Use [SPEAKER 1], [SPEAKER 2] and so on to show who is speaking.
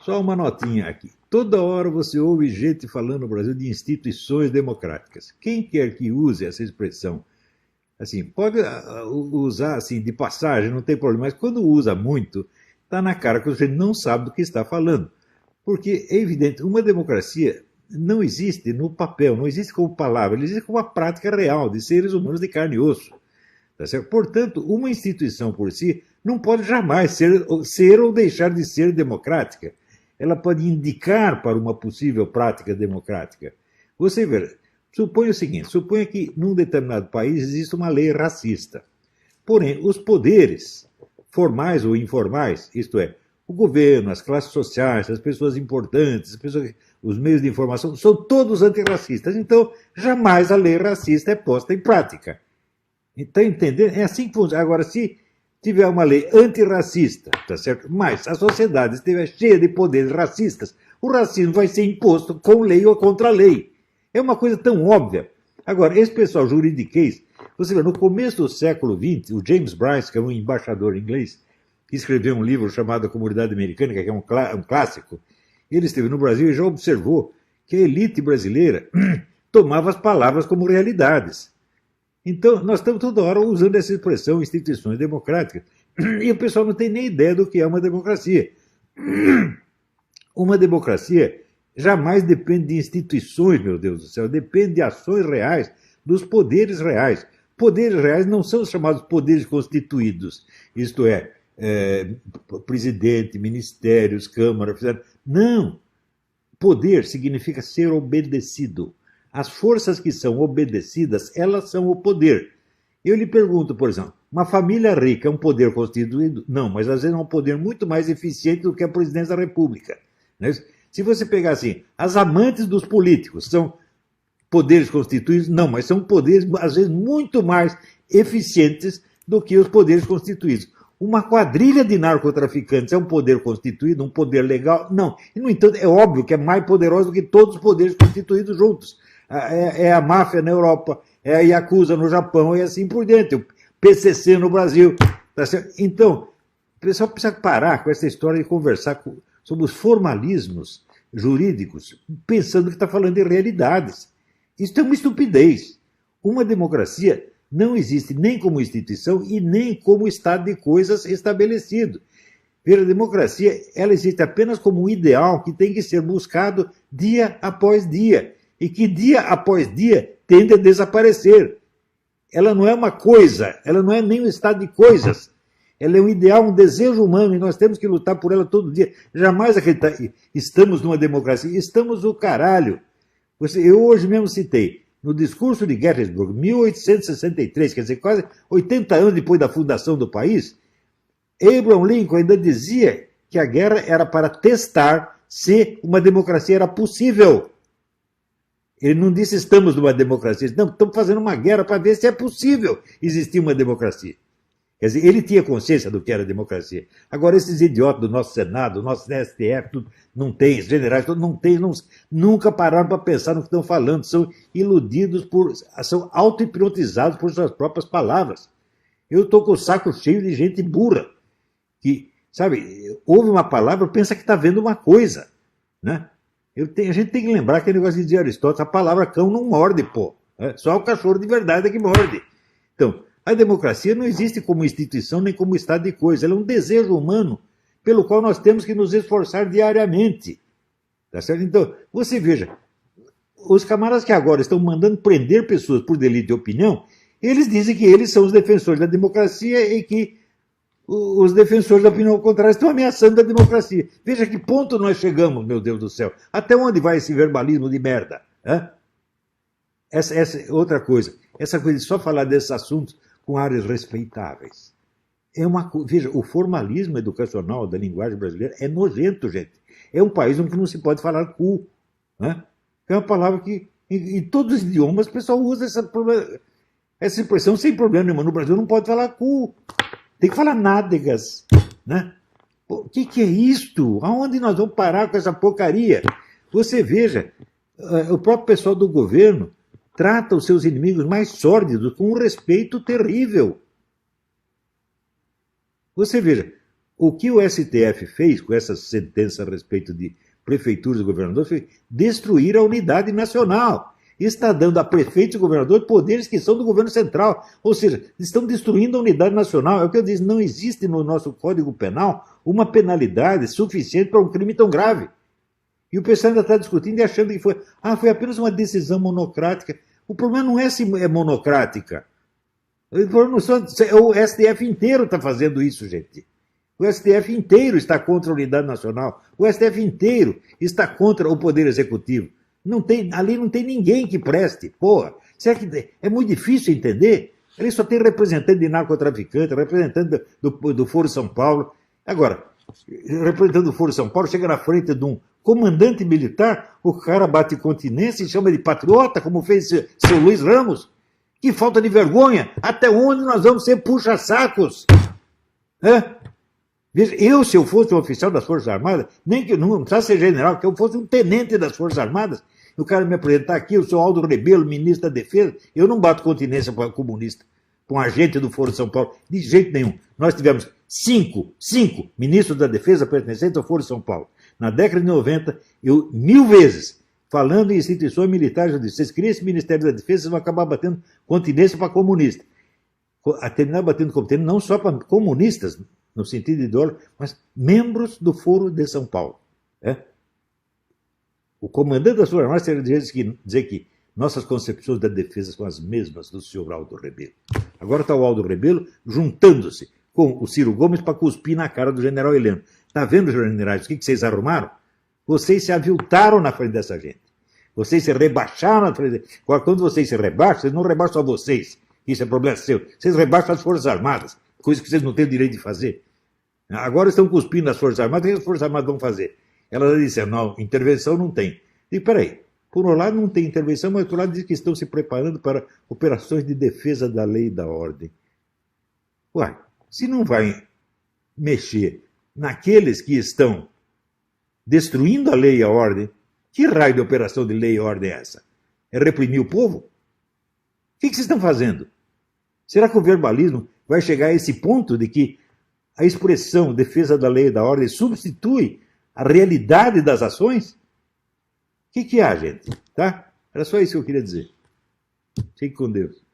[SPEAKER 1] Só uma notinha aqui. Toda hora você ouve gente falando no Brasil de instituições democráticas. Quem quer que use essa expressão, assim, pode usar assim de passagem, não tem problema, mas quando usa muito, está na cara que você não sabe do que está falando. Porque é evidente, uma democracia não existe no papel, não existe como palavra, ela existe como uma prática real de seres humanos de carne e osso. Tá certo? Portanto, uma instituição por si não pode jamais ser ou deixar de ser democrática. Ela pode indicar para uma possível prática democrática. Você vê, suponha o seguinte, suponha que num determinado país existe uma lei racista. Porém, os poderes, formais ou informais, isto é, o governo, as classes sociais, as pessoas importantes, os meios de informação, são todos antirracistas. Então, jamais a lei racista é posta em prática. Está entendendo? É assim que funciona. Agora, se tiver uma lei antirracista, tá certo? Mas a sociedade estiver cheia de poderes racistas, o racismo vai ser imposto com lei ou contra lei. É uma coisa tão óbvia. Agora, esse pessoal juridiquês, você vê, no começo do século XX, o James Bryce, que é um embaixador inglês, que escreveu um livro chamado A Comunidade Americana, que é um clássico, ele esteve no Brasil e já observou que a elite brasileira tomava as palavras como realidades. Então, nós estamos toda hora usando essa expressão instituições democráticas, e o pessoal não tem nem ideia do que é uma democracia. Uma democracia jamais depende de instituições, meu Deus do céu, depende de ações reais, dos poderes reais. Poderes reais não são chamados poderes constituídos, isto é, presidente, ministérios, câmara, não. Poder significa ser obedecido. As forças que são obedecidas, elas são o poder. Eu lhe pergunto, por exemplo, uma família rica é um poder constituído? Não, mas às vezes é um poder muito mais eficiente do que a presidência da República. Né? Se você pegar assim, as amantes dos políticos são poderes constituídos? Não, mas são poderes, às vezes, muito mais eficientes do que os poderes constituídos. Uma quadrilha de narcotraficantes é um poder constituído, um poder legal? Não. E, no entanto, é óbvio que é mais poderoso do que todos os poderes constituídos juntos. É a máfia na Europa, é a Yakuza no Japão e assim por diante, o PCC no Brasil. Tá certo? Então, o pessoal precisa parar com essa história de conversar sobre os formalismos jurídicos, pensando que está falando de realidades. Isso é uma estupidez. Uma democracia não existe nem como instituição e nem como estado de coisas estabelecido. Veja, a democracia ela existe apenas como um ideal que tem que ser buscado dia após dia e que dia após dia tende a desaparecer. Ela não é uma coisa, ela não é nem um estado de coisas. Ela é um ideal, um desejo humano e nós temos que lutar por ela todo dia. Jamais acreditar, estamos numa democracia, estamos o caralho. Eu hoje mesmo citei, no discurso de Gettysburg, 1863, quer dizer, quase 80 anos depois da fundação do país, Abraham Lincoln ainda dizia que a guerra era para testar se uma democracia era possível. Ele não disse estamos numa democracia, não, estamos fazendo uma guerra para ver se é possível existir uma democracia. Quer dizer, ele tinha consciência do que era democracia. Agora, esses idiotas do nosso Senado, do nosso STF, tudo, não tem, os generais, não tem, nunca pararam para pensar no que estão falando, são iludidos, são auto-hipnotizados por suas próprias palavras. Eu estou com o saco cheio de gente burra, que, sabe, ouve uma palavra, pensa que está vendo uma coisa, né? A gente tem que lembrar aquele negócio de Aristóteles, a palavra cão não morde, pô. Só o cachorro de verdade é que morde. Então, a democracia não existe como instituição nem como estado de coisa. Ela é um desejo humano pelo qual nós temos que nos esforçar diariamente. Tá certo? Então, você veja, os camaradas que agora estão mandando prender pessoas por delito de opinião, eles dizem que eles são os defensores da democracia e que os defensores da opinião contrária estão ameaçando a democracia. Veja que ponto nós chegamos, meu Deus do céu. Até onde vai esse verbalismo de merda? Essa é outra coisa. Essa coisa de só falar desses assuntos com áreas respeitáveis. Veja, o formalismo educacional da linguagem brasileira é nojento, gente. É um país onde não se pode falar cu. É uma palavra que, em todos os idiomas, o pessoal usa essa expressão sem problema nenhum. No Brasil não pode falar cu. Tem que falar nádegas. Né? O que é isto? Aonde nós vamos parar com essa porcaria? Você veja, o próprio pessoal do governo trata os seus inimigos mais sórdidos com um respeito terrível. Você veja, O que o STF fez com essa sentença a respeito de prefeituras e governadores foi destruir a unidade nacional. Está dando a prefeitos e governadores poderes que são do governo central. Ou seja, estão destruindo a unidade nacional. É o que eu disse, não existe no nosso Código Penal uma penalidade suficiente para um crime tão grave. E o pessoal ainda está discutindo e achando que foi apenas uma decisão monocrática. O problema não é se é monocrática. O STF inteiro está fazendo isso, gente. O STF inteiro está contra a unidade nacional. O STF inteiro está contra o Poder Executivo. Ali não tem ninguém que preste. Porra, será que é muito difícil entender? Ali só tem representante de narcotraficante, representante do Foro São Paulo. Agora, representante do Foro São Paulo chega na frente de um comandante militar, o cara bate continência e chama de patriota, como fez seu Luiz Ramos. Que falta de vergonha! Até onde nós vamos ser puxa-sacos? Veja, se eu fosse um oficial das Forças Armadas, nem que não precisa ser general, que eu fosse um tenente das Forças Armadas, o cara me apresentar aqui, eu sou Aldo Rebelo, ministro da Defesa, eu não bato continência para comunista, para um agente do Foro de São Paulo, de jeito nenhum. Nós tivemos cinco ministros da Defesa pertencentes ao Foro de São Paulo. Na década de 90, eu 1000 vezes, falando em instituições militares, eu disse, vocês criam esse Ministério da Defesa, vocês vão acabar batendo continência para comunista. A terminar batendo continência não só para comunistas, no sentido ideológico, mas membros do Foro de São Paulo. O comandante das Forças Armadas teria dizer que nossas concepções da defesa são as mesmas do senhor Aldo Rebelo. Agora está o Aldo Rebelo juntando-se com o Ciro Gomes para cuspir na cara do general Heleno. Está vendo, generais, o que vocês arrumaram? Vocês se aviltaram na frente dessa gente. Vocês se rebaixaram na frente. Agora, quando vocês se rebaixam, vocês não rebaixam só vocês. Isso é problema seu. Vocês rebaixam as Forças Armadas, coisa que vocês não têm o direito de fazer. Agora estão cuspindo nas Forças Armadas, o que as Forças Armadas vão fazer? Ela disse, não, intervenção não tem. E peraí, por um lado não tem intervenção, mas por outro lado diz que estão se preparando para operações de defesa da lei e da ordem. Uai, se não vai mexer naqueles que estão destruindo a lei e a ordem, que raio de operação de lei e ordem é essa? É reprimir o povo? O que vocês estão fazendo? Será que o verbalismo vai chegar a esse ponto de que a expressão defesa da lei e da ordem substitui a realidade das ações? O que há, gente? Tá? Era só isso que eu queria dizer. Fique com Deus.